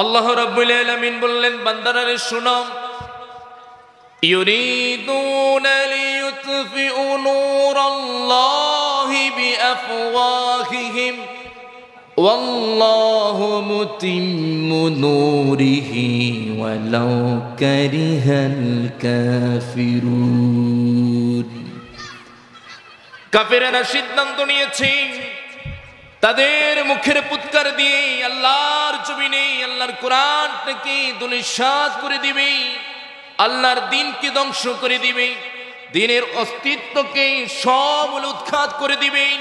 আল্লাহ রাব্বুল আলামিন বললেন, বান্দারা শুনো, ইউরিদুনা লিইউতফিউ নূরাল্লাহি বিআফওয়াহিহিম ওয়াল্লাহু মুতিম্মু নূরিহি ওয়ালাউ কারিহাল কাফিরুন। কাফেরেরা সিদ্ধান্ত নিয়েছে তাদের মুখের পুৎকার দিয়ে আল্লাহর জমিনে আল্লাহর কোরআনটাকে ধূলিসাৎ করে দিবে, আল্লাহর দ্বীনকে ধ্বংস করে দিবে, দ্বীনের অস্তিত্বকে সব উৎখাত করে দিবেন।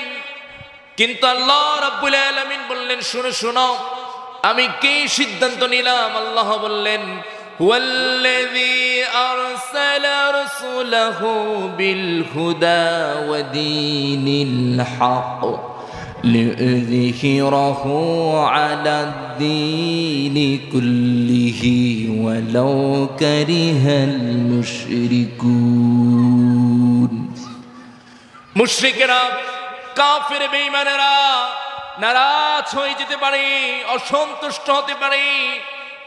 কিন্তু আল্লাহ রাব্বুল আলামিন বললেন, শুনো শুনো, আমি কে সিদ্ধান্ত নিলাম? আল্লাহ বললেন, হুয়াল্লাযী আরসালা রাসূলাহু বিল হুদা ওয়া দীনিল হক লিইযহিরাহু আলাদ-দীনি কুল্লিহি ওয়ালাউ কারিহাল মুশরিকুন। মুশরিকেরা, কাফের বেঈমানেরা নারাজ হয়ে যেতে পারে, অসন্তুষ্ট হতে পারে।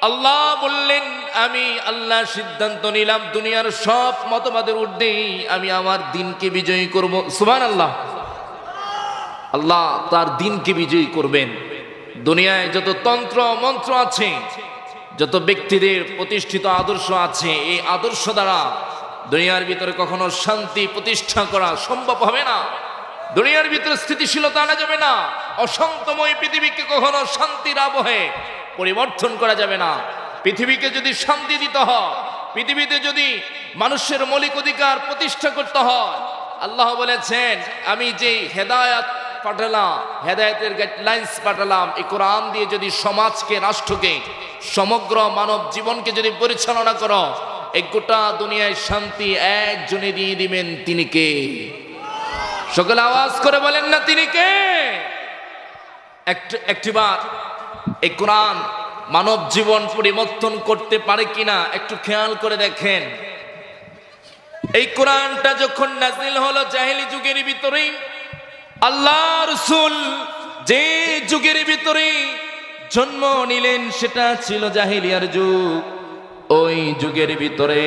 আল্লাহ বললেন, আমি আল্লাহ সিদ্ধান্ত নিলাম দুনিয়ার সব মতবাদের ঊর্ধ্বে আমি আমার দ্বীনকে বিজয়ী করব। সুবহানাল্লাহ। আল্লাহ তার দ্বীনকে বিজয়ী করবেন। দুনিয়ায় যত তন্ত্র মন্ত্র আছে, যত ব্যক্তিদের প্রতিষ্ঠিত আদর্শ আছে, এই আদর্শ দ্বারা দুনিয়ার ভিতরে কখনো শান্তি প্রতিষ্ঠা করা সম্ভব হবে না। দুনিয়ার ভিতরে স্থিতিশীলতা আনা যাবে না। অশান্তময় পৃথিবীকে কখনো শান্তির আবহে পরিবর্তন করা যাবে না। পৃথিবীকে যদি শান্তি দিতে হয়, পৃথিবীতে যদি মানুষের মৌলিক অধিকার প্রতিষ্ঠা করতে হয়, আল্লাহ বলেছেন, আমি যে হেদায়েত পাঠালাম, হেদায়েতের গাইডলাইন্স পাঠালাম, এই কোরআন দিয়ে যদি সমাজকে, রাষ্ট্রকে, সমগ্র মানব জীবনকে যদি পরিচালনা করো, এই গোটা দুনিয়ায় শান্তি একজনে দিয়ে দিবেন। তিনি কে? সকলে আওয়াজ করে বলেন না, তিনি কে? একটিবার এই কোরআন মানব জীবন পরিবর্তন করতে পারে কিনা একটু খেয়াল করে দেখেন। এই কোরআনটা যখন নাজিল হলো জাহেলি যুগের ভিতরে, আল্লাহ রাসূল যে যুগের ভিতরে জন্ম নিলেন সেটা ছিল জাহেলিয়ার যুগ। ওই যুগের ভিতরে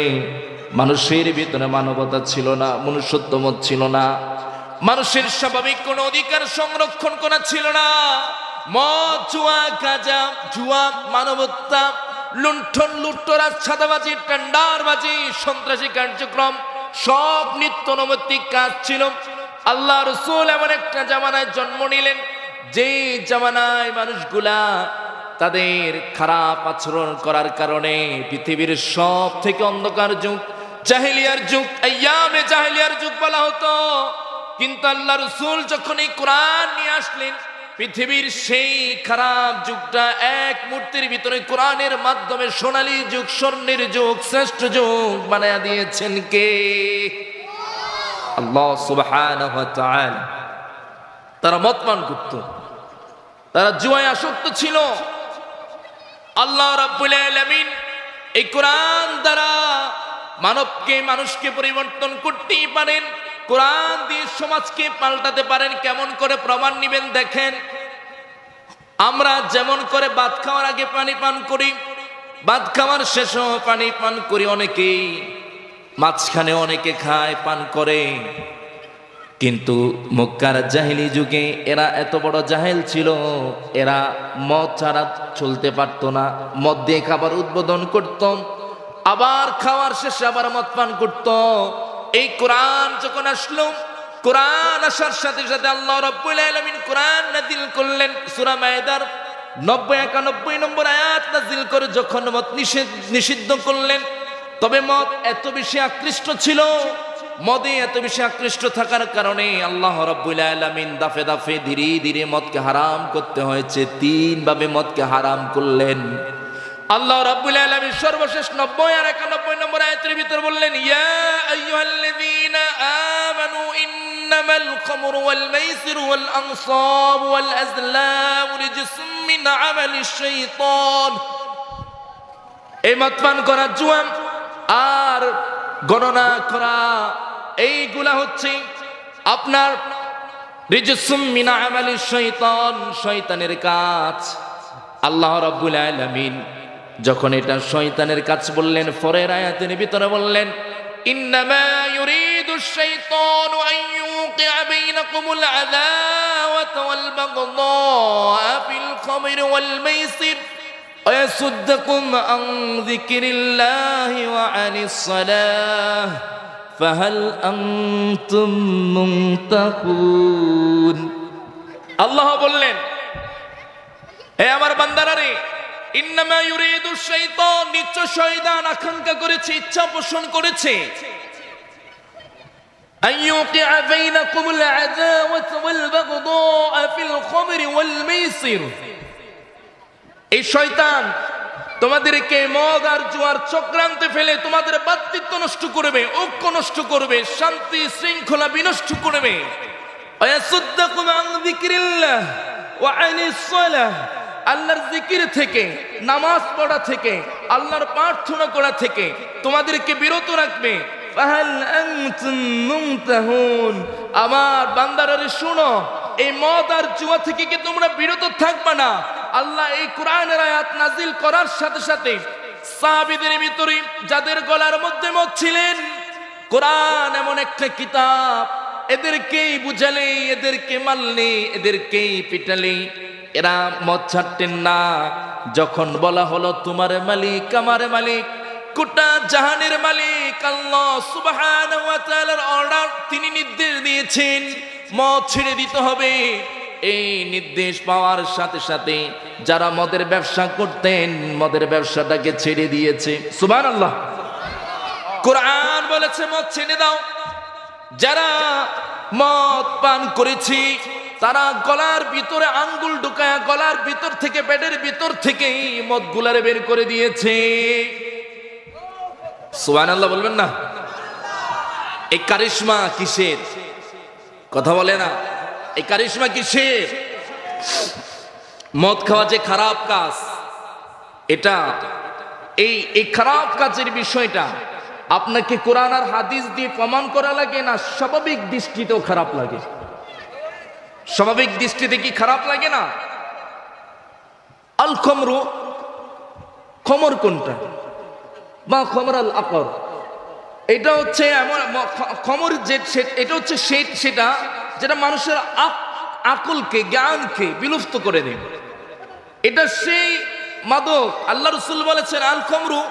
মানুষের ভিতরে মানবতা ছিল না, মনুষ্যত্ববোধ ছিল না, মানুষের স্বাভাবিক কোন অধিকার সংরক্ষণ করা ছিল না। মদ, জুয়া, গাঁজা, জুয়া, মানবতা, লুণ্ঠন, লুট্টরাজ, ছাদাবাজি, টেন্ডারবাজি, সন্ত্রাসী কার্যক্রম সব নিত্য নৈমিত্তিক কাজ ছিল। আল্লাহ রাসূল এমন একটা জামানায় জন্ম নিলেন যে জামানায় মানুষগুলা তাদের খারাপ আচরণ করার কারণে পৃথিবীর সব থেকে অন্ধকার যুগ, জাহেলিয়ার যুগ, আইয়ামে জাহেলিয়ার যুগ বলা হতো। কিন্তু আল্লাহ রাসূল যখন এই কোরআন নিয়ে আসলেন, পৃথিবীর সেই খারাপ যুগটা এক মুহূর্তের ভিতরে কোরআনের মাধ্যমে সোনালী যুগ, স্বর্ণের যুগ, শ্রেষ্ঠ যুগ বানায়া দিয়েছেন কে? আল্লাহ সুবহানাহু ওয়া তাআলা। তারা মদপান করত, তারা জুয়ায় আসক্ত ছিল। আল্লাহ রাব্বুল আলামিন এই কোরআন দ্বারা মানুষকে পরিবর্তন করতেই পারেন। কোরআন দিয়ে সমাজকে পাল্টাতে পারেন। কেমন করে প্রমাণ নিবেন দেখেন। আমরা যেমন করে ভাত খাওয়ার আগে পানি পান করি, ভাত খাওয়ার শেষেও পানি পান করি, অনেকেই মাঝখানে অনেকে খায়, পান করে। কিন্তু মক্কার জাহেলি যুগে এরা এত বড় জাহেল ছিল, এরা মদ ছাড়া চলতে পারত না। মদ দিয়ে খাবার উদ্বোধন করত, আবার খাওয়ার শেষে আবার মদ পান করত। এই কোরআন যখন আসলো, কোরআন আসার সাথে সাথে আল্লাহ রাব্বুল আলামিন কোরআন নাযিল করলেন। সূরা মায়েদার 90-91 নম্বর আয়াত নাযিল করে যখন মদ নিষিদ্ধ করলেন, তবে মদ এত বেশি আকৃষ্ট ছিল, মদে এত বেশি আকৃষ্ট থাকার কারণে আল্লাহ রাব্বুল আলামিন দাফে দাফে ধীরে ধীরে মদকে হারাম করতে হয়েছে। 3 ভাবে মদকে হারাম করলেন। আল্লাহ রাব্বুল আলামিন সর্বশেষ 90 আর 91 নম্বর আয়াতের ভিতর বললেন, ইয়া আইয়ুহাল্লাযীনা আমানু ইন্নামাল খামরু ওয়াল মাইসিরু ওয়াল আনসাবু ওয়াল আজলামু রিজসুম মিন আমালিশ শাইতান। এই মদ পান করা, জুয়া আর গণনা করা, এইগুলা হচ্ছে আপনার রিজসুম মিন আমালিশ শাইতান, শয়তানের কাজ। আল্লাহ রাব্বুল আলামিন যখন এটা শয়তানের কাজ বললেন, পরের আয়াতের ভিতরে বললেন ইন্নামা ইউরিদুশ শাইতানু আন ইউকিআ বাইনাকুমুল আদাওয়াতা ওয়াল বাগদা ফিল খামরি ওয়াল মাইসির ওয়া ইয়াসুদ্দাকুম আন যিকরিল্লাহি ওয়া আনিস সালাহ ফাহাল আনতুম মুনতাকুন। আল্লাহ বললেন, হে আমার বান্দারা রে, ইন্নামা ইউরিদুশ শাইতান, নিশ্চয় শয়তান আকাঙ্ক্ষা করেছে, ইচ্ছা পোষণ করেছে, আইয়ুকিআ বাইনাকুমুল আদাওয়াতা ওয়াল বাগদা ফিল খামরি ওয়াল মাইসির। এই শয়তান তোমাদেরকে মদ আর জুয়ার চক্রান্তে ফেলে তোমাদের ভ্রাতৃত্ব নষ্ট করবে, ঐক্য নষ্ট করবে, শান্তি শৃঙ্খলা বিনষ্ট করবে। ওয়া ইয়াসুদ্দাকুম আন যিকরিল্লাহ ওয়া আনিস সালাহ, আল্লাহর জিকির থেকে, নামাজ পড়া থেকে, আল্লাহর প্রার্থনা করা থেকে তোমাদেরকে বিরত রাখবে। ফাহাল আনতুম মুনতাহুন, আমার বান্দারা শুনো, এই মদ আর জুয়া থেকে কি তোমরা বিরত থাকবে না? আল্লাহ এই কোরআনের আয়াত নাজিল করার সাথে সাথে সাহাবীদের ভিতরে যাদের গলার মধ্যে মদ ছিলেন, কোরআন এমন একটা কিতাব, এদেরকেই বুঝালে, এদেরকে মারলে, এদেরকেই পিটালে এরা মদ ছাড়তেন না। যখন বলা হলো তোমার মালিক আমার মালিক, গোটা জাহানের মালিক আল্লাহ সুবহানাহু ওয়া তাআলার অর্ডার, তিনি নির্দেশ দিয়েছেন মদ ছেড়ে দিতে হবে। এই নির্দেশ পাওয়ার সাথে সাথে যারা মদের ব্যবসা করতেন, মদের ব্যবসাটাকে ছেড়ে দিয়েছে। সুবহানাল্লাহ। কোরআন বলেছে মদ ছেড়ে দাও। যারা মদ পান করেছি তারা গলার ভিতরে আঙ্গুল ঢুকায়া গলার ভিতর থেকে, পেটের ভিতর থেকে মদ গুলারে বের করে দিয়েছে। সুবহানাল্লাহ বলবেন না? এই কারিশমা কিসের? কথা বলে না, এই কারিশমা কিসের? মদ খাওয়া যে খারাপ কাজ, এটা এই খারাপ কাজের বিষয়টা আপনাকে কোরআন আর হাদিস দিয়ে প্রমাণ করা লাগে না, স্বাভাবিক দৃষ্টিতেও খারাপ লাগে। স্বাভাবিক দৃষ্টিতে কি খারাপ লাগে না? আল খমরু, খমর কোনটা? বা খমরাল আকর, এটা হচ্ছে এমন খমর যে, এটা হচ্ছে সেটা যেটা মানুষের আকলকে, জ্ঞানকে বিলুপ্ত করে দেয়। এটা সেই মাদক। আল্লাহ রাসূল বলেছেন আল খমরু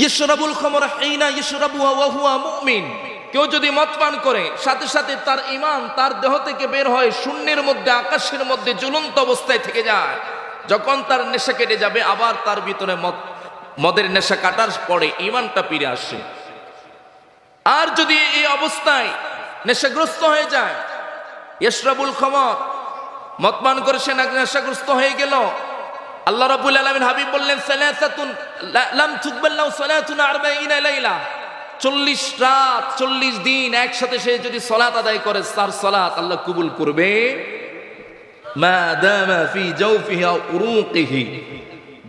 ইশরাবুল খমর হিনা ইশরাবুহা ওয়া হুয়া মুমিন। কেউ যদি মদ পান করে সাথে সাথে তার ঈমান তার দেহ থেকে বের হয়, শূন্যের মধ্যে, আকাশের মধ্যে ঝুলন্ত অবস্থায় থেকে যায়। যখন তার নেশা কেটে যাবে আবার তার ভিতরে মদের নেশা কাটার পরে ঈমানটা ফিরে আসে। আর যদি এই অবস্থায় নেশাগ্রস্ত হয়ে যায়, ইশরাবুল খমর, মদ পান করে সে নেশাগ্রস্ত হয়ে গেল, আল্লাহ রাব্বুল আলামিন হাবিব বললেন সালাসাতুন লাম তুকবাল লাহু সালাতুন 40 লাইলা, 40 রাত 40 দিন একসাথে সে যদি সালাত আদায় করে, তার সালাত আল্লাহ কবুল করবে। মা দামা ফি জাওফিহি আও উরুকিহি,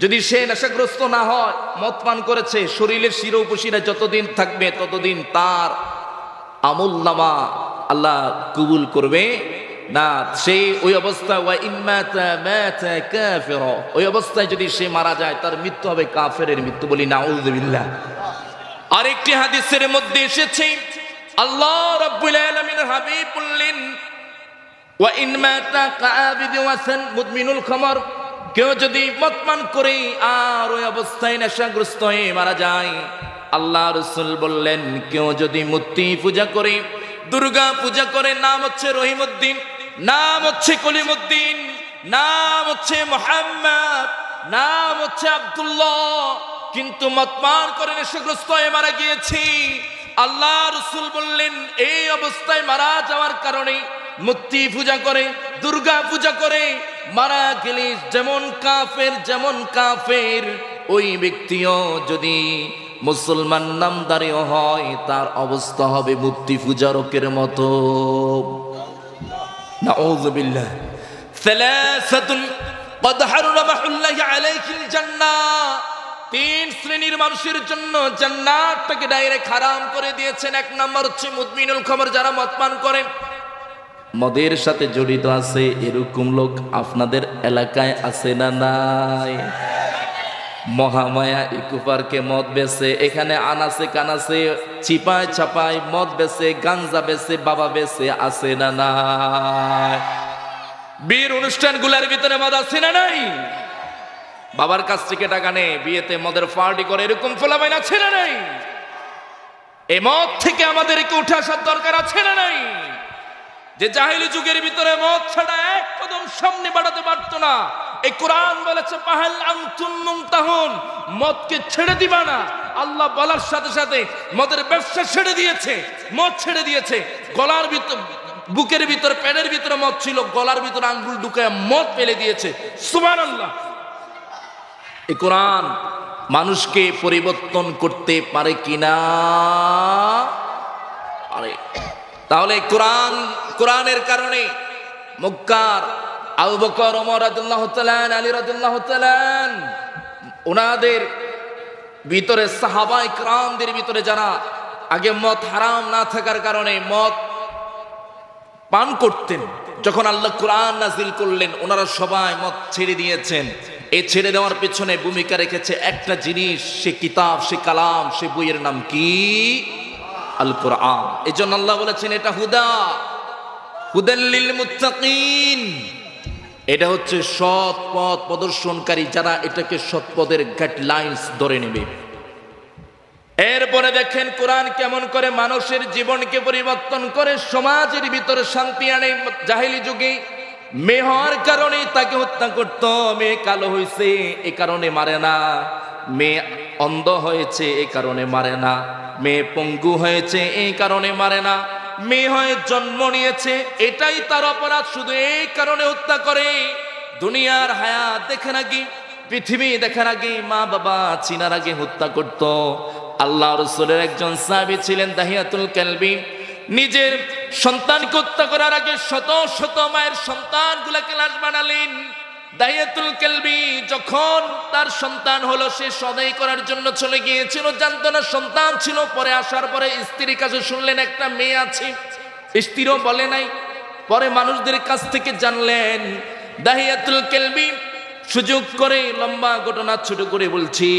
যদি সে নেশাগ্রস্ত না হয়, মদ পান করেছে, শরীরের শিরা উপশিরা যতদিন থাকবে ততদিন তার আমলনামা আল্লাহ কবুল করবে না। সেই ওই অবস্থায় ওয়া ইম্মাতা মাতা কাফিরা, ওই অবস্থায় যদি সে মারা যায় তার মৃত্যু হবে কাফেরের মৃত্যু। বলি নাউযুবিল্লাহ। আরেকটি হাদিসের মধ্যে এসেছে আল্লাহ রাব্বুল আলামিনের হাবিব বললেন ওয়া ইন মাতা কাআবিদ ওয়াসান মুদমিনুল খামর, কেউ যদি মদ পান করে আর ওই অবস্থায় নেশাগ্রস্ত হয়ে মারা যায়, আল্লাহ রাসূল বললেন কেউ যদি মূর্তি পূজা করে, দুর্গা পূজা করে, নাম হচ্ছে রহিমউদ্দিন, নাম হচ্ছে কলিমউদ্দিন, নাম হচ্ছে মুহাম্মদ, নাম হচ্ছে আব্দুল্লাহ, কিন্তু মদ পান করে নেশাগ্রস্ত হয়ে মারা গিয়েছি, আল্লাহ রাসূল বললেন এই অবস্থায় মারা যাওয়ার কারণে মূর্তি পূজা করে, দুর্গা পূজা করে মারা গেলে যেমন কাফের ওই ব্যক্তিও যদি মুসলমান নামদারিও হয় তার অবস্থা হবে মূর্তি পূজারকের মতো। নাউযুবিল্লাহ। সালাসাতুন ক্বাদ হারামাহুল্লাহু আলাইহিল জান্নাহ, 3 শ্রেণীর মানুষের জন্য জান্নাতটাকে ডাইরেক্ট হারাম করে দিয়েছেন। 1 নাম্বার হচ্ছে মুদমিনুল খামর, যারা মদ পান করে। মদের সাথে জড়িত আছে, এরকম লোক আপনাদের এলাকায় আছে না নাই? মহামায়া ইকো পার্কে মদ বেচে, এখানে আনাসে কানাসে চিপায় চাপায় মদ বেচে, গাঞ্জা বেচে, বাবা বেচে, আছে না নাই? বিয়ের অনুষ্ঠানগুলোর ভিতরে মদ আছে না নাই? বাবার কাছ থেকে টাকা নেই, বিয়েতে মদের পার্টি করে, এরকম ফলাফল আছে না নাই? এই মদ থেকে আমাদেরকে উঠে আসার দরকার আছে না নাই? যে জাহেলি যুগের ভিতরে মদ ছাড়া এক কদম সামনে বাড়াতে পারতো না, এই কোরআন বলেছে পাহাল আনতুম মুনতাহুন, মদকে ছেড়ে দিবা না। আল্লাহ বলার সাথে সাথে মদের ব্যবসা ছেড়ে দিয়েছে, মদ ছেড়ে দিয়েছে। গলার ভিতর, বুকের ভিতর, পেটের ভিতরে মদ ছিল, গলার ভিতর আঙ্গুল ঢুকায় মদ ফেলে দিয়েছে। সুবহানাল্লাহ। এই কোরআন মানুষকে পরিবর্তন করতে পারে কিনা? আরে তাহলে কোরআনের কারণে মক্কার আবু বকর, ওমর রাদিয়াল্লাহু তাআলা, আলী রাদিয়াল্লাহু তাআলা ওনাদের ভিতরে, সাহাবায়ে কেরামদের ভিতরে যারা আগে মদ হারাম না থাকার কারণে মদ পান করতেন, যখন আল্লাহ কোরআন নাজিল করলেন ওনারা সবাই মদ ছেড়ে দিয়েছেন। এই ছেড়ে দেওয়ার পেছনে ভূমিকা রেখেছে একটা জিনিস, সে কিতাব, সে কালাম, সে বইয়ের নাম কি? আল কোরআন। এজন্য আল্লাহ বলেছেন এটা হুদাল লিল মুত্তাকিন, এটা হচ্ছে সৎ পথ প্রদর্শনকারী, যারা এটাকে সৎ পথের গাইডলাইন্স ধরে নেবে। এরপরে দেখেন কোরআন কেমন করে মানুষের জীবনকে পরিবর্তন করে, সমাজের ভিতরে শান্তি আনে। জাহেলি যুগে মেয়ে হওয়ার কারণে তাকে হত্যা করত, মেয়ে কালো হয়েছে এ কারণে মারে না, মেয়ে অন্ধ হয়েছে এ কারণে মারে না, মেয়ে পঙ্গু হয়েছে এই কারণে মারে না, মেয়ে হয়ে জন্ম নিয়েছে এটাই তার অপরাধ, শুধু এই কারণে হত্যা করে। দুনিয়ার হায়াত দেখেন আগে, পৃথিবী দেখার আগে, মা বাবা চিনার আগে হত্যা করত। আল্লাহ রাসূলের একজন সাহাবী ছিলেন দাহিয়াতুল কালবি, নিজের সন্তানকে হত্যা করার আগে শত শত মায়ের সন্তানগুলোকে লাশ বানালেন। দাহিয়াতুল কালবি যখন তার সন্তান হলো, সে সদাই করার জন্য চলে গিয়েছিল, জানতো না সন্তান ছিল। পরে আসার পরে স্ত্রীর কাছে শুনলেন একটা মেয়ে আছে, স্ত্রীও বলে নাই। পরে মানুষদের কাছ থেকে জানলেন। দাহিয়াতুল কালবি সুযোগ করে, লম্বা ঘটনা ছোট করে বলছি,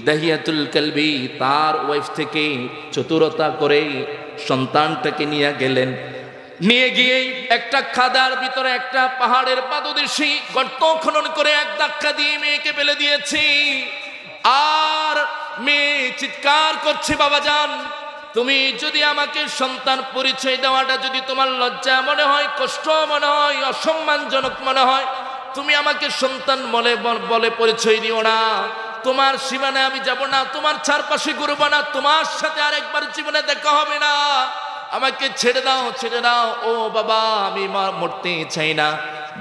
দাহিয়াতুল কালবি তার ওয়াইফ থেকে চতুরতা করে সন্তানটাকে নিয়ে গেলেন। নিয়ে গিয়ে একটা খাদার ভিতরে, একটা পাহাড়ের পাদদেশে গর্ত খনন করে এক ধাক্কা দিয়ে মেয়েকে ফেলে দিয়েছি। আর মেয়ে চিৎকার করছে, বাবাজান তুমি যদি আমাকে সন্তান পরিচয় দেওয়াটা যদি তোমার লজ্জা মনে হয়, কষ্ট মনে হয়, অসম্মানজনক মনে হয়, তুমি আমাকে সন্তান বলে পরিচয় দিও না। তোমার সীমানায় আমি যাব না, তোমার চারপাশে ঘুরবো না, তোমার সাথে আরেকবার জীবনে দেখা হবে না, আমাকে ছেড়ে দাও, ছেড়ে দাও। ও বাবা আমি মরতে চাই না,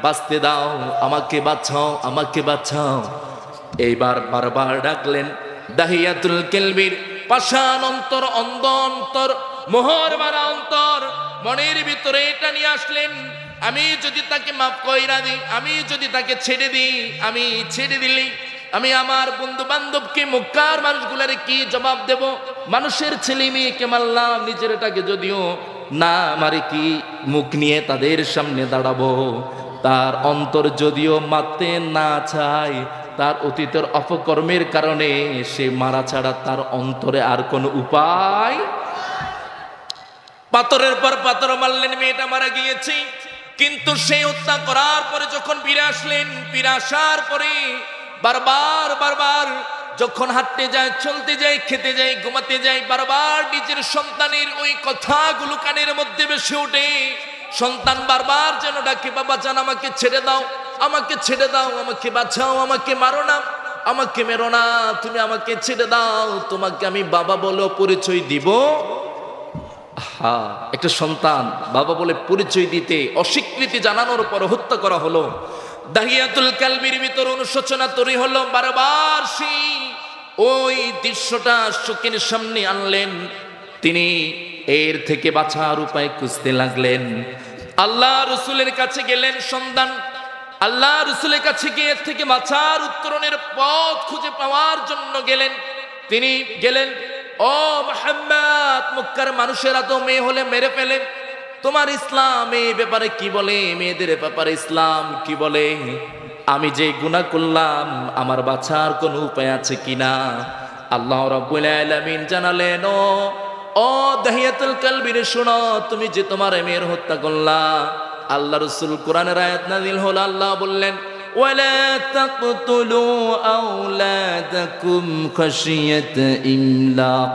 বাঁচতে দাও, আমাকে বাঁচাও, আমাকে বাঁচাও। এইবার বারবার ডাকলেন। দাহিয়াতুল কালবির পাষাণ অন্তর, অন্ধ অন্তর, মোহর মারা অন্তর, মনের ভিতরে এটা নিয়ে আসলেন, আমি যদি তাকে মাফ কইরা দিই, আমি যদি তাকে ছেড়ে দিই, আমি ছেড়ে দিলি আমি আমার বন্ধু বান্ধবকে, মক্কার মানুষগুলারে কি জবাব দেব? মানুষের ছেলে মেয়েকে মারলাম, নিজেরটাকে যদিও না মারি, কি মুখ নিয়ে তাদের সামনে দাঁড়াবো? তার অন্তর যদিও মারতে না চায়, তার অতীতের অপকর্মের কারণে সে মারা ছাড়া তার অন্তরে আর কোনো উপায়। পাথরের পর পাথর মারলেন, মেয়েটা মারা গিয়েছে। কিন্তু সেই হত্যা করার পরে যখন ফিরে আসলেন, ফিরে আসার পরে বারবার বারবার যখন হাঁটতে যায়, চলতে যায়, খেতে যায়, ঘুমাতে যায়, বারবার নিজের সন্তানের ওই কথাগুলো কানের মধ্যে ভেসে ওঠে। সন্তান বারবার যেন ডাকে, বাবা জান আমাকে ছেড়ে দাও, আমাকে ছেড়ে দাও, আমাকে বাঁচাও, আমাকে মারো না, আমাকে মেরো না, তুমি আমাকে ছেড়ে দাও, তোমাকে আমি বাবা বলে পরিচয় দিব। একটা সন্তান বাবা বলে পরিচয় দিতে অস্বীকৃতি জানানোর পর হত্যা করা হলো। দাহিয়াতুল কালবির ভিতর অনুশোচনা তৈরি হলো। বারবার সেই ওই দৃশ্যটা চোখের সামনে আনলেন। তিনি এর থেকে বাঁচার উপায় খুঁজতে লাগলেন। আল্লাহ রসুলের কাছে গেলেন সন্তান, আল্লাহ রসুলের কাছে গিয়ে এর থেকে বাঁচার উত্তরণের পথ খুঁজে পাওয়ার জন্য গেলেন। তিনি গেলেন, ও মুহাম্মদ, মক্কার মানুষেরা তো মেয়ে হলে মেরে ফেলে, তোমার ইসলাম এই ব্যাপারে কি বলে, মেয়েদের ব্যাপারে ইসলাম কি বলে, আমি যে গুনাহ করলাম আমার বাঁচার কোনো উপায় আছে কিনা। আল্লাহ রাব্বুল আলামিন জানালেন, ও দাহিয়াতুল কালবির শোনো, তুমি যে তোমার মেয়ের হত্যা করলা, আল্লাহ রাসূল কোরআনের আয়াত নাযিল হলো, আল্লাহ বললেন ওয়ালা তাকতুলু আওলাদাকুম খাশিয়াতা ইমলাক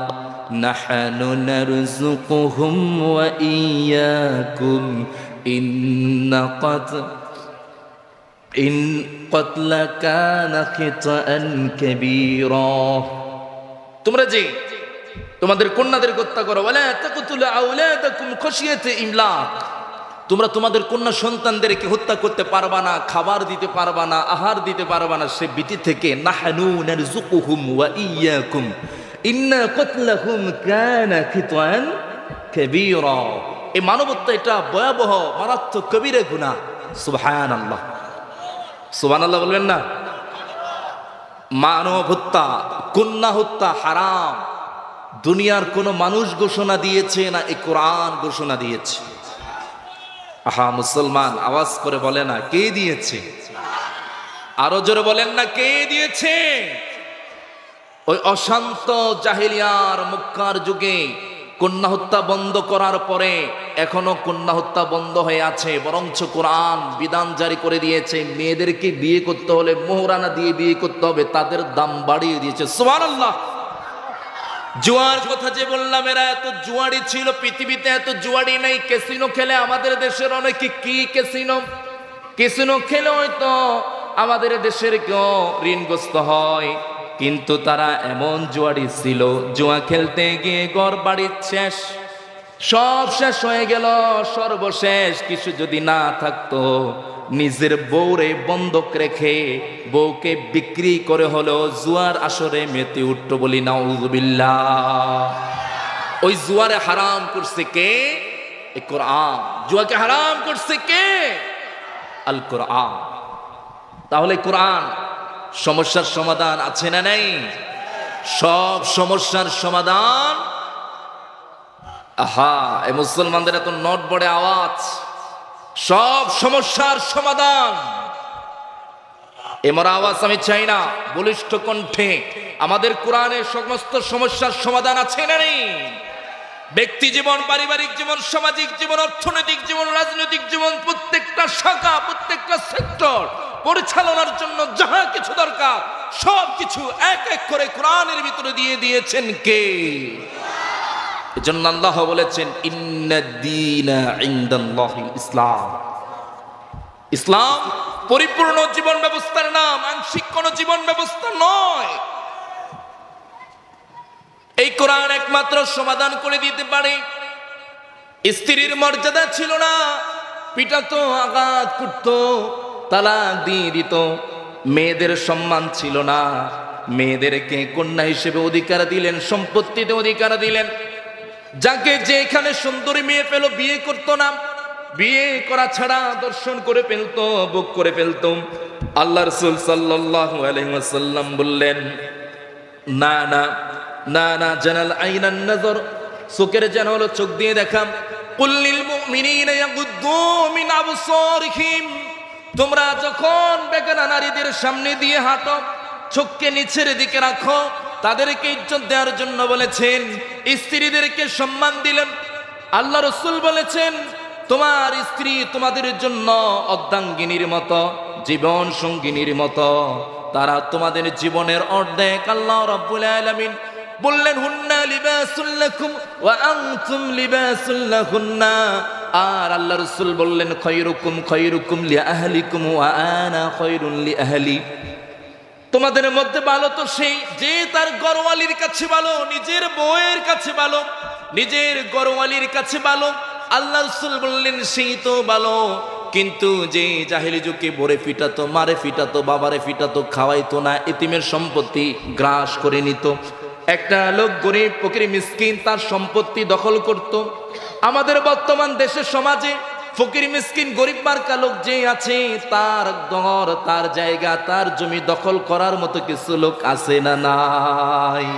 নাহনু নারযুকুহুম ওয়া ইয়্যাকুম ইন ক্বাতলা কানা খিতাআন কাবীরা। তোমরা যে তোমাদের কন্যাদের হত্যা করো, ওয়ালা তাকতুলু আওলাদাকুম খাশিয়াতা ইমলাক, তোমরা তোমাদের কন্যা সন্তানদেরকে হত্যা করতে পারবা না, খাবার দিতে পারবা না, আহার দিতে পারবা না, সে ভীতি থেকে নাহনু নারযুকুহুম ওয়া ইয়্যাকুম ইন্না ক্বাতলাহুম কানা খিতাআন কাবীরা। এই মানবতা এটা ভয়াবহ মারাত্মক কবিরা গুনাহ। সুবহানাল্লাহ, সুবহানাল্লাহ বলবেন না? মানব হত্যা, কন্যা হত্যা হারাম। দুনিয়ার কোন মানুষ ঘোষণা দিয়েছে না এই কোরআন ঘোষণা দিয়েছে? আহা মুসলমান আওয়াজ করে বলে না কে দিয়েছে? আরো জোরে বলেন না কে দিয়েছে? ওই অশান্ত জাহেলিয়ার মক্কার যুগে কন্যা হত্যা বন্ধ করার পরে এখনো কন্যা হত্যা বন্ধ হয়ে আছে, বরঞ্চ কোরআন বিধান জারি করে দিয়েছে মেয়েদেরকে বিয়ে করতে হলে মোহরানা দিয়ে বিয়ে করতে হবে, তাদের দাম বাড়িয়ে দিয়েছে। সুবহানাল্লাহ। জুয়ার কথা যে বললাম, এরা এত জুয়ারি ছিল, পৃথিবীতে এত জুয়ারি নেই। ক্যাসিনো খেলে আমাদের দেশের অনেকে, কি ক্যাসিনো খেলে হয়তো আমাদের দেশের কেউ ঋণগ্রস্ত হয়, কিন্তু তারা এমন জুয়ারি ছিল, জুয়া খেলতে গিয়ে ঘর বাড়ি শেষ, সব শেষ হয়ে গেল। সর্বশেষ কিছু যদি না থাকতো, নিজের বউরে বন্ধক রেখে বউকে বিক্রি করে হলো জুয়ার আসরে মেতে উঠত। বলি নাউযুবিল্লাহ। ওই জুয়ারে হারাম করছে কে? এই কোরআন। জুয়াকে হারাম করছে কে? আল কোরআন। তাহলে কোরআন সমস্যার সমাধান আছে না নাই? সব সমস্যার সমাধান। আহা, এই মুসলমানদের এত নট বড়ে আওয়াজ, সব সমস্যার সমাধান। এমন আওয়াজ আমি চাই না, বলিষ্ঠ কণ্ঠে আমাদের কোরআনের সমস্ত সমস্যার সমাধান আছে না নেই? ব্যক্তি জীবন, পারিবারিক জীবন, সামাজিক জীবন, অর্থনৈতিক জীবন, রাজনৈতিক জীবন, প্রত্যেকটা শাখা, প্রত্যেকটা সেক্টর পরিচালনার জন্য যাহা কিছু দরকার সব কিছু এক এক করে কোরআনের ভিতরে দিয়ে দিয়েছেন কে? এজন্য আল্লাহ বলেছেন ইন্নাদ-দীনা ইনদাল্লাহিল ইসলাম। ইসলাম পরিপূর্ণ জীবন ব্যবস্থার নাম, আংশিক কোন জীবন ব্যবস্থা নয়। এই কোরআন একমাত্র সমাধান করে দিতে পারে। স্ত্রীর মর্যাদা ছিল না, পিটাতো, আঘাত করতো, তালাক দিয়ে দিত। মেয়েদের সম্মান ছিল না, মেয়েদেরকে কন্যা হিসেবে অধিকার দিলেন, সম্পত্তিতে অধিকার দিলেন। যাকে যেখানে সুন্দরী মেয়ে পেল বিয়ে করতো না, বিয়ে করা ছাড়া দর্শন করে ফেলতো, ভোগ করে ফেলতো। আল্লাহ রাসূল সাল্লাল্লাহু আলাইহি ওয়াসাল্লাম বললেন, না না না না, জানাল আইনান নজর, চোখের যেন হলো চোখ দিয়ে দেখা। কুল্লিল মুমিনিনা ইয়াগুদ্দু মিন আবসারিহিম, তোমরা যখন বেগানা নারীদের সামনে দিয়ে হাঁটো চোখকে নিচের দিকে রাখো। তাদেরকে ইজ্জত দেওয়ার জন্য বলেছেন, স্ত্রীদেরকে সম্মান দিলেন। আল্লাহ রাসূল বলেছেন, তোমার স্ত্রী তোমাদের জন্য অর্ধাঙ্গিনীর মতো, জীবন সঙ্গিনীর মতো, তারা তোমাদের জীবনের অর্ধেক। আল্লাহ রাব্বুল আলামিন বললেন, হুন্না লিবাসুল লাকুম ওয়া আনতুম লিবাসুল লাহুন্না। আর আল্লাহ রাসূল বললেন, খায়রুকুম খায়রুকুম লিআহলিকুম ওয়া আনা খায়রুন লিআহলি। তোমাদের মধ্যে ভালো তো সেই যে তার ঘরওয়ালির কাছে ভালো, নিজের বউয়ের কাছে ভালো, নিজের ঘরওয়ালির কাছে ভালো। আল্লাহ রাসূল বললেন, সেই তো ভালো, কিন্তু যে জাহেলি যুগে বরে ফিটাতো, মারে ফিটাতো, বাবারে ফিটাতো, খাওয়াইতো না, এতিমের সম্পত্তি গ্রাস করে নিত। একটা লোক গরিব ফকির মিসকিন তার সম্পত্তি দখল করত। আমাদের বর্তমান দেশের সমাজে ফকির মিসকিন গরিব মার্কা লোক যে আছে, তার ঘর, তার জায়গা, তার জমি দখল করার মতো কিছু লোক আছে না নাই?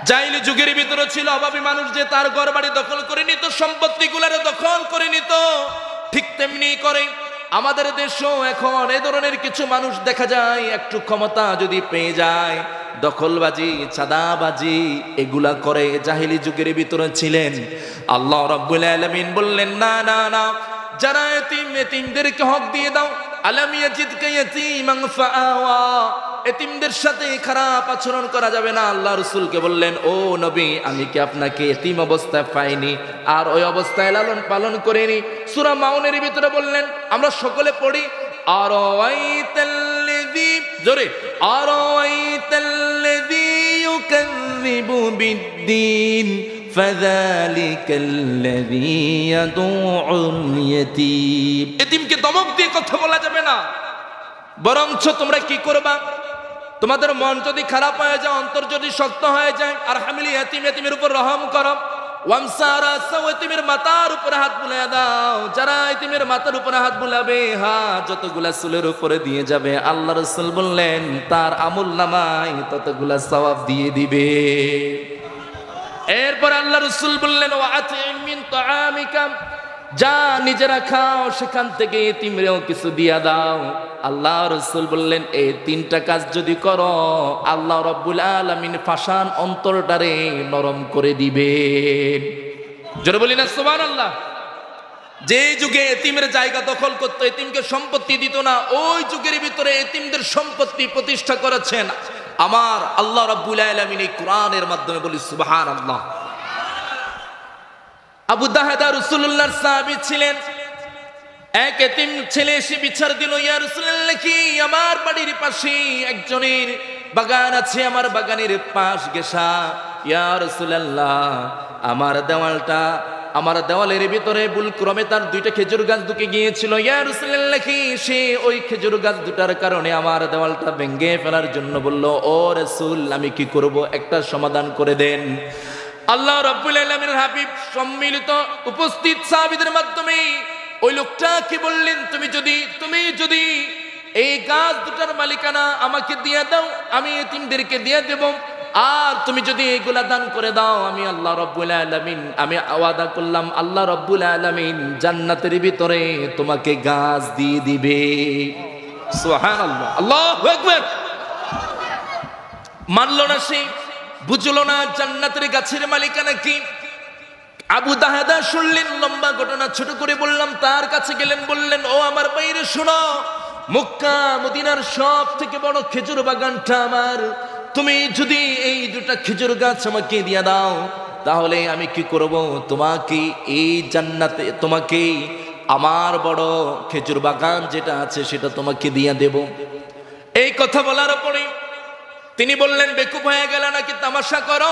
জাইলি যুগের ভিতরে ছিল অভাবী মানুষ যে তার ঘর বাড়ি দখল করে নিত, সম্পত্তিগুলারে দখল করে নিত। ঠিক তেমনি করে আমাদের দেশেও এখন এই ধরনের কিছু মানুষ দেখা যায়, একটু ক্ষমতা যদি পেয়ে যায় দখলবাজি, চাঁদাবাজি এগুলা করে। জাহিলি যুগের ভিতরে ছিলেন। আল্লাহ রাব্বুল আলামিন বললেন, না না না, যারা এতিম, এতিমদেরকে হক দিয়ে দাও। আলাম ইয়াজিদকা ইয়াতীমান ফাআওয়া, এতিমদের সাথে খারাপ আচরণ করা যাবে না। আল্লাহ রাসূলকে বললেন, ও নবী, আমি কি আপনাকে এতিম অবস্থায় পাইনি আর ওই অবস্থায় লালন পালন করিনি? সূরা মাউনের ভিতরে বললেন, আমরা সকলে পড়ি, আরাআইতাল্লাযী, জোরে, আরাআইতাল্লাযী ইউকাযযিবু বিদ্দীন ফাযালিকাল্লাযী ইয়াদউল ইয়াতীম। এতিমকে ধমক দিয়ে কথা বলা যাবে না, বরঞ্চ তোমরা কি করবা, তোমাদের মন যদি খারাপ হয়ে যায়, অন্তর যদি শক্ত হয়ে যায়, আর হামিল ইয়াতীম, এতিমের উপর রহম করো। ওয়ামসারা সাও, এতিমের মাথার উপরে হাত বুলিয়ে দাও। যারা এতিমের মাথার উপরে হাত বুলাবে, হাত যতগুলা চুলের উপরে দিয়ে যাবে, আল্লাহ রাসূল বললেন তার আমলনামায় ততগুলা সওয়াব দিয়ে দিবে। এরপর আল্লাহ রাসূল বললেন, ওয়াআতিম মিন তাআমিকা, যা নিজেরা খাও সেখান থেকে এতিমরেও কিছু দিয়া দাও। আল্লাহ রাসূল বললেন, এই তিনটা কাজ যদি করো আল্লাহ রাব্বুল আলামিন ফাশান অন্তরটারে নরম করে দিবেন। জোরে বলি না সুবহানাল্লাহ। যে যুগে এতিমের জায়গা দখল করতো, এতিমকে সম্পত্তি দিত না, ওই যুগের ভিতরে এতিমদের সম্পত্তি প্রতিষ্ঠা করেছেন আমার আল্লাহ রাব্বুল আলামিন এই কোরআনের মাধ্যমে। বলি সুবহানাল্লাহ। আবু দাহদা রাসূলুল্লাহর সাহাবী ছিলেন। এক এতিম ছেলে এসে বিচার দিল, ইয়া রাসূলুল্লাহ, কি আমার বাড়ির পাশে একজনের বাগান আছে, আমার বাগানের পাশ ঘেঁষা। ইয়া রাসূলুল্লাহ, আমার দেওয়ালের ভিতরে ভুলক্রমে তার দুইটা খেজুর গাছ ঢুকে গিয়েছিল। ইয়া রাসূলুল্লাহ, কি সে ওই খেজুর গাছ দুটার কারণে আমার দেওয়ালটা ভেঙে ফেলার জন্য বলল। ও রাসূল, আমি কি করব, একটা সমাধান করে দেন। আল্লাহ রাব্বুল আলামিনের হাবিব সম্মিলিত উপস্থিত সাহাবীদের মাধ্যমে ওই লোকটাকে বললেন, তুমি যদি এই গাছ দুটার মালিকানা আমাকে দিয়ে দাও, আমি এতিমদেরকে দিয়ে দেব। আর তুমি যদি এগুলা দান করে দাও, আমি আল্লাহ রাব্বুল আলামিন, আমি ওয়াদা করলাম আল্লাহ রাব্বুল আলামিন জান্নাতের ভিতরে তোমাকে গাছ দিয়ে দিবে। সুবহানাল্লাহ, আল্লাহু আকবার। মানলো না সে, বুঝলো না জান্নাতের গাছের মালিকানা কি। আবু দাহদা শুনলেন, লম্বা ঘটনা ছোট করে বললাম। তার কাছে গেলেন, বললেন, ও আমার বাইরে শোনো, মক্কা মদিনার সব থেকে বড় খেজুর বাগানটা আমার। তুমি যদি এই দুটা খেজুর গাছ আমাকে দিয়ে দাও, তাহলে আমি কি করব, তোমাকে এই জান্নাতে, তোমাকে আমার বড় খেজুর বাগান যেটা আছে সেটা তোমাকে দিয়ে দেব। এই কথা বলার পরে তিনি বললেন, বেকুব হয়ে গেল নাকি, তামাশা করো?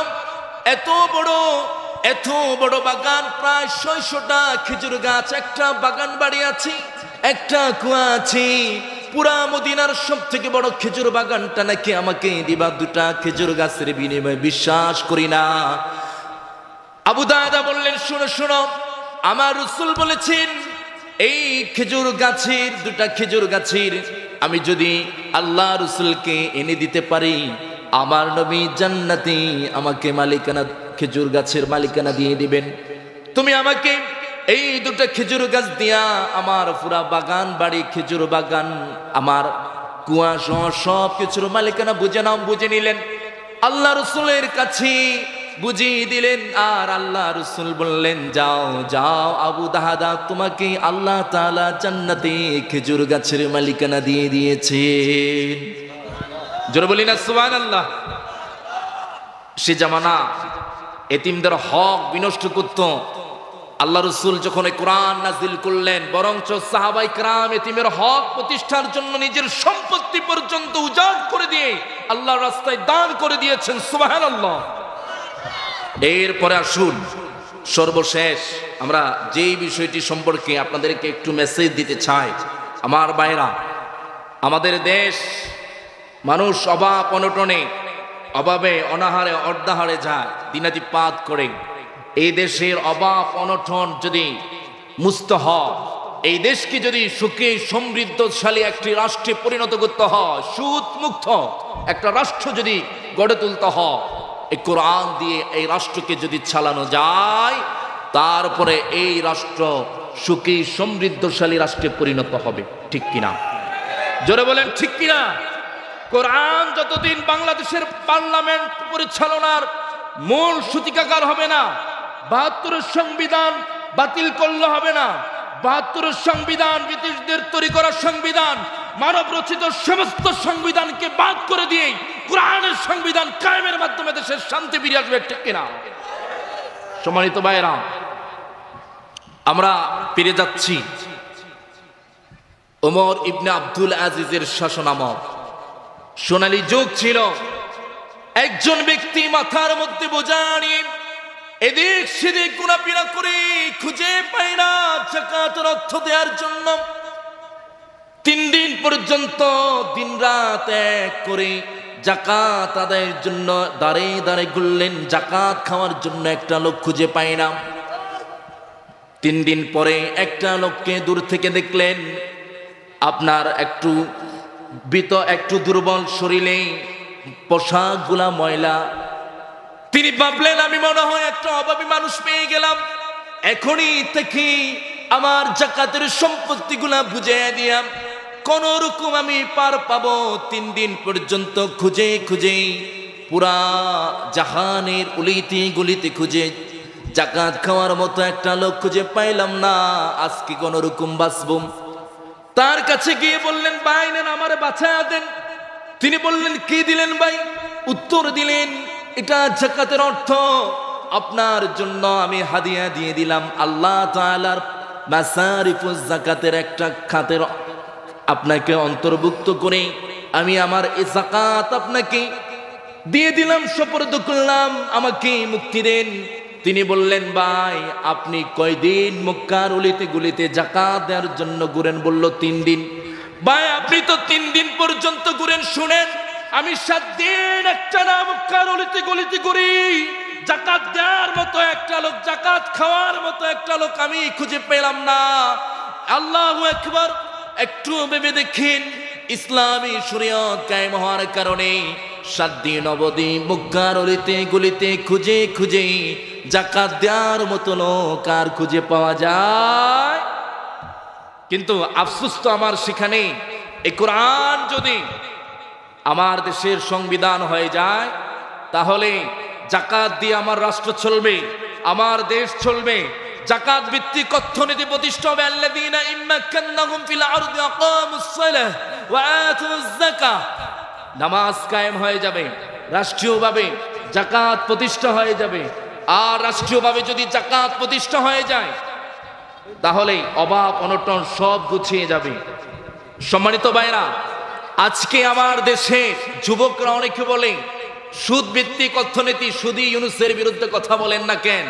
এত বড় বাগান, প্রায় 600টা খেজুর গাছ, একটা বাগান বাড়ি আছে, একটা কুয়া আছে, পুরা মদিনার সব থেকে বড় খেজুর বাগানটা নাকি আমাকে দিবা দুটা খেজুর গাছের বিনিময়ে? বিশ্বাস করি না। আবু দাহদা বললেন, শোনো, আমার রাসূল বলেছেন এই খেজুর গাছের, দুটা খেজুর গাছের আমি যদি আল্লাহ রাসূলকে এনে দিতে পারি, আমার নবী জান্নাতে আমাকে মালিকানা, খেজুর গাছের মালিকানা দিয়ে দিবেন। তুমি আমাকে এই দুটা খেজুর গাছ দিয়া আমার পুরা বাগান বাড়ি, খেজুর বাগান, আমার কুয়া সহ সব কিছুর মালিকানা বুঝে নাও। বুঝে নিলেন, আল্লাহ রাসূলের কাছে বুঝিয়ে দিলেন। আর আল্লাহ রাসূল বললেন, যাও আবু দাহদা, তোমাকে আল্লাহ তাআলা জান্নাতে খেজুর গাছের মালিকানা দিয়ে দিয়েছেন। জোরে বলি না সুবহানাল্লাহ। সে জামানা এতিমদের হক বিনষ্ট করত। আল্লাহ রাসূল যখন কোরআন নাযিল করলেন, বরঞ্চ সাহাবায়ে কেরাম এতিমের হক প্রতিষ্ঠার জন্য নিজের সম্পত্তি পর্যন্ত উজাড় করে দিয়ে আল্লাহর রাস্তায় দান করে দিয়েছেন। সুবহানাল্লাহ। এরপরে আসুন, সর্বশেষ আমরা যেই বিষয়টি সম্পর্কে আপনাদেরকে একটু মেসেজ দিতে চাই। আমার ভাইরা, আমাদের দেশ মানুষ অভাব অনটনে, অভাবে অনাহারে অর্ধাহারে যায়, দিনাতিপাত করে। এই দেশের অভাব অনটন যদি মুক্ত হয়, এই দেশকে যদি সুখী সমৃদ্ধশালী একটি রাষ্ট্রে পরিণত করতে হয়, সুদ মুক্ত একটা রাষ্ট্র যদি গড়ে তুলতে হয়, এই কোরআন দিয়ে এই রাষ্ট্রকে যদি চালানো যায়, তারপরে এই রাষ্ট্র সুখী সমৃদ্ধশালী রাষ্ট্রে পরিণত হবে। ঠিক কিনা? জোরে বলেন ঠিক কিনা? কোরআন যতদিন বাংলাদেশের পার্লামেন্ট পরিচালনার মূল সূতিকাগার হবে না, ৭২ সংবিধান বাতিল করলে হবে না। ৭২ সংবিধান ব্রিটিশদের তৈরি করা সংবিধান, মানব রচিত সমস্ত সংবিধানকে বাদ করে দিয়ে কোরআনের সংবিধান কায়েমের মাধ্যমে দেশের শান্তি ফিরে আসবে। ঠিক কিনা? সম্মানিত ভাইরা, আমরা ফিরে যাচ্ছি ওমর ইবনে আব্দুল আজিজের শাসনামল। সোনালী যুগ ছিল। একজন ব্যক্তি মাথার মধ্যে বোঝা নিয়ে এদিক সেদিক ঘোরাফেরা করে খুঁজে পায় না যাকাতের অর্থ দেওয়ার জন্য। 3 দিন পর্যন্ত দিন রাত এক করে যাকাত আদায়ের জন্য দাঁড়ে দাঁড়ে ঘুরলেন, যাকাত খাওয়ার জন্য একটা লোক খুঁজে পায় না। 3 দিন পরে একটা লোককে দূর থেকে দেখলেন, আপনার একটু একটু দুর্বল শরীরে, পোশাকগুলা ময়লা। তিনি ভাবলেন, আমি মনে হয় একটা অভাবী মানুষ পেয়ে গেলাম, এখনই থেকে আমার যাকাতের সম্পত্তিগুলা বুঝিয়ে দিয়াম, কোন রকম আমি পার পাবো। 3 দিন পর্যন্ত খুঁজে খুঁজে পুরা জাহানের উলিতে গলিতে খুঁজে যাকাত খাওয়ার মতো একটা লোক খুঁজে পাইলাম না, আজকে কোন রকম বাঁচব। তার কাছে গিয়ে বললেন, ভাই নেন আমারে বাঁচায়া দেন। তিনি বললেন, কি দিলেন ভাই? উত্তর দিলেন, এটা যাকাতের অর্থ, আপনার জন্য আমি হাদিয়া দিয়ে দিলাম। আল্লাহ তাআলার মাসারিফুজ যাকাতের একটা খাতের আপনাকে অন্তর্ভুক্ত করে আমি আমার এই যাকাত আপনাকে দিয়ে দিলাম, সুপর্দ করলাম, আমাকে মুক্তি দেন। তিনি বললেন, ভাই আপনি কয়দিন মক্কার অলিতে গলিতে যাকাত দেওয়ার জন্য ঘুরেন? বলল 3 দিন। ভাই আপনি তো 3 দিন পর্যন্ত ঘুরেন, শুনেন আমি 7 দিন একটা না মক্কার অলিতে গলিতে ঘুরি, যাকাত দেওয়ার মতো একটা লোক, যাকাত খাওয়ার মতো একটা লোক আমি খুঁজে পেলাম না। আল্লাহু আকবার। একটু ভেবে দেখেন, ইসলামী শরীয়ত কায়েম হওয়ার কারণে 7 দিন অবধি মক্কার অলিতে গলিতে খুঁজে খুঁজে যাকাত দেওয়ার মতো লোক আর খুঁজে পাওয়া যায়? কিন্তু আফসোস তো আমার সেখানে, এই কোরআন যদি আমার দেশের সংবিধান হয়ে যায়, তাহলে যাকাত দিয়ে আমার রাষ্ট্র চলবে, আমার দেশ চলবে। যাকাত ভিত্তিক অর্থনীতি প্রতিষ্ঠা হবে। আল্লাযীনা ইম্মাক্কান্নাহুম ফিল আরদি আকামুস সালাহ ওয়া আতুজ যাকাহ। নামাজ কায়েম হয়ে যাবে, রাষ্ট্রীয়ভাবে যাকাত প্রতিষ্ঠা হয়ে যাবে। আর রাষ্ট্রীয়ভাবে যদি যাকাত প্রতিষ্ঠা হয়ে যায়, তাহলে অভাব অনটন সব গুছিয়ে যাবে। সম্মানিত ভাইরা, আজকে আমার দেশে যুবকরা অনেকে বলে সুদ ভিত্তিক অর্থনীতি, শুধু ইউনূসের বিরুদ্ধে কথা বলেন না কেন?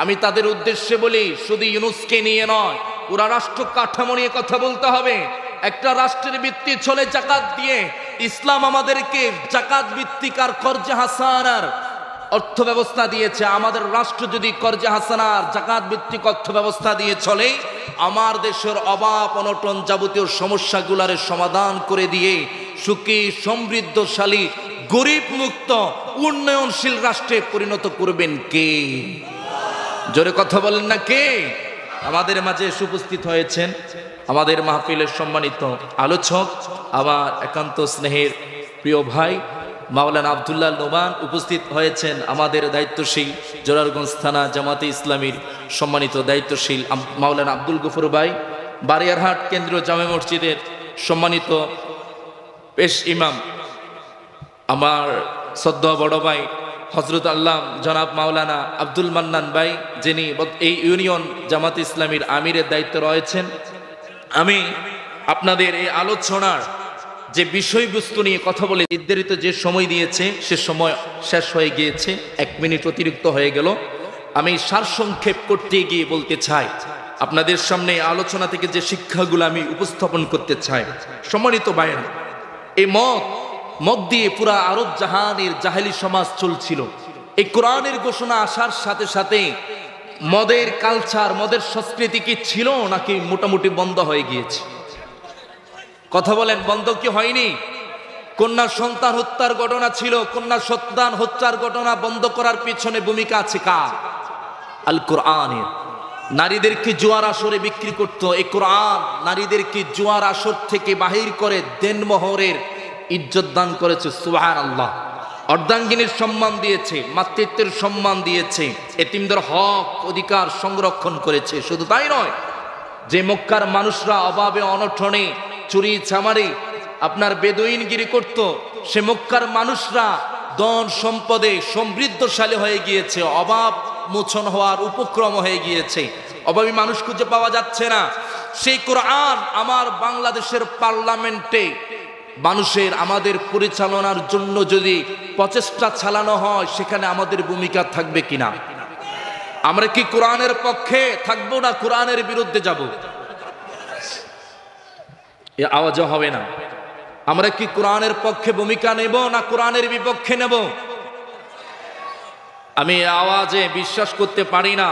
আমি তাদের উদ্দেশ্যে বলি, শুধু ইউনূসকে নিয়ে নয়, পুরা রাষ্ট্র কাঠামো নিয়ে কথা বলতে হবে। একটা রাষ্ট্রের ভিত্তি চলে যাকাত দিয়ে। ইসলাম আমাদেরকে যাকাত ভিত্তিক আর কর্জে হাসানার অর্থ ব্যবস্থা দিয়েছে। আমাদের রাষ্ট্র যদি কর্জে হাসানার যাকাত ভিত্তিক অর্থ ব্যবস্থা দিয়ে চলে, আমার দেশের অভাব অনটন যাবতীয় সমস্যাগুলার সমাধান করে দিয়ে সুখী সমৃদ্ধশালী গরিব মুক্ত উন্নয়নশীল রাষ্ট্রে পরিণত করবেন কে? জোরে কথা বলেন না কে? আমাদের মাঝে উপস্থিত হয়েছেন আমাদের মাহফিলের সম্মানিত আলোচক, আমার একান্ত স্নেহের প্রিয় ভাই মাওলানা আব্দুল্লাহ নোমান, উপস্থিত হয়েছেন আমাদের দায়িত্বশীল জোরারগঞ্জ থানা জামাতে ইসলামীর সম্মানিত দায়িত্বশীল মাওলানা আব্দুল গফুর ভাই, বারিয়ারহাট কেন্দ্রীয় জামে মসজিদের সম্মানিত পেশ ইমাম আমার সদ্য বড় ভাই হজরত আল্লাহ জনাব মাওলানা আব্দুল মান্নান ভাই, যিনি এই ইউনিয়ন জামাতে ইসলামীর আমিরের দায়িত্বে রয়েছেন। আমি আপনাদের এই আলোচনার যে বিষয়বস্তু নিয়ে কথা বলে নির্ধারিত যে সময় দিয়েছে সে সময় শেষ হয়ে গিয়েছে, 1 মিনিট অতিরিক্ত হয়ে গেল। আমি সারসংক্ষেপ করতে গিয়ে বলতে চাই, আপনাদের সামনে আলোচনা থেকে যে শিক্ষাগুলো আমি উপস্থাপন করতে চাই। সম্মানিত ভাইরা, এই মদ দিয়ে পুরা আরব জাহানের জাহেলি সমাজ চলছিল। এই কোরআনের ঘোষণা আসার সাথে সাথে মদের কালচার, মদের সংস্কৃতি কি ছিল নাকি মোটামুটি বন্ধ হয়ে গিয়েছে? কথা বলেন, বন্ধ কি হয়নি? কন্যা সন্তান হত্যার ঘটনা ছিল, কন্যা সন্তান হত্যার ঘটনা বন্ধ করার পিছনে ভূমিকা আছে কার? আল কোরআনের। নারীদেরকে জুয়ার আসরে বিক্রি করতো, এই কোরআন নারীদেরকে জুয়ার আসর থেকে বাহির করে দেনমোহরের ইজ্জত দান করেছে। সুবহানাল্লাহ। অর্ধাঙ্গিনীর সম্মান দিয়েছে, মাতৃত্বের সম্মান দিয়েছে, এতিমদের হক অধিকার সংরক্ষণ করেছে। শুধু তাই নয়, যে মক্কার মানুষরা অভাবে অনটনে চুরি চামারি আপনার বেদুইনগিরি করত, সে মক্কার মানুষরা ধন সম্পদে সমৃদ্ধশালী হয়ে গিয়েছে, অভাব মোচন হওয়ার উপক্রম হয়ে গিয়েছে, অভাবী মানুষ খুঁজে পাওয়া যাচ্ছে না। সেই কোরআন আমার বাংলাদেশের পার্লামেন্টে মানুষের আমাদের পরিচালনার জন্য যদি প্রচেষ্টা চালানো হয়, সেখানে আমাদের ভূমিকা থাকবে কিনা? আমরা কি কোরআনের পক্ষে থাকবো না কোরআনের বিরুদ্ধে যাব? এ আওয়াজও হবে না। আমরা কি কোরআনের পক্ষে ভূমিকা নেব না কোরআনের বিপক্ষে নেব? আমি আওয়াজে বিশ্বাস করতে পারি না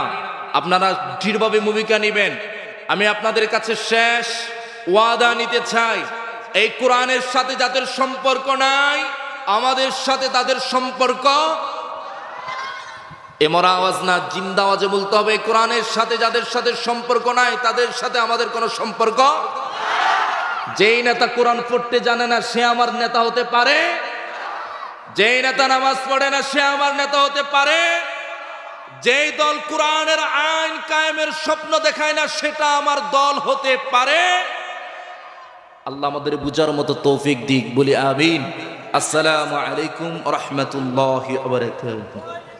আপনারা দৃঢ়ভাবে ভূমিকা নেবেন। আমি আপনাদের কাছে শেষ ওয়াদা নিতে চাই, এই কোরআনের সাথে যাদের সম্পর্ক নাই, আমাদের সাথে তাদের সম্পর্ক। এমরা আওয়াজ না, জিন্দা আওয়াজে বলতে হবে, কোরআনের সাথে যাদের সাথে সম্পর্ক নাই, তাদের সাথে আমাদের কোনো সম্পর্ক। যেই নেতা কোরআন পড়তে জানে না, সে আমার নেতা হতে পারে? যেই নেতা নামাজ পড়ে না, সে আমার নেতা হতে পারে? যেই দল কোরআনের আইন কায়েমের স্বপ্ন দেখায় না, সেটা আমার দল হতে পারে? আল্লাহ আমাদের বুঝার মতো তৌফিক দিক, বলি আমিন। আসসালামু আলাইকুম ওয়া রাহমাতুল্লাহি ওয়া বারাকাতুহু।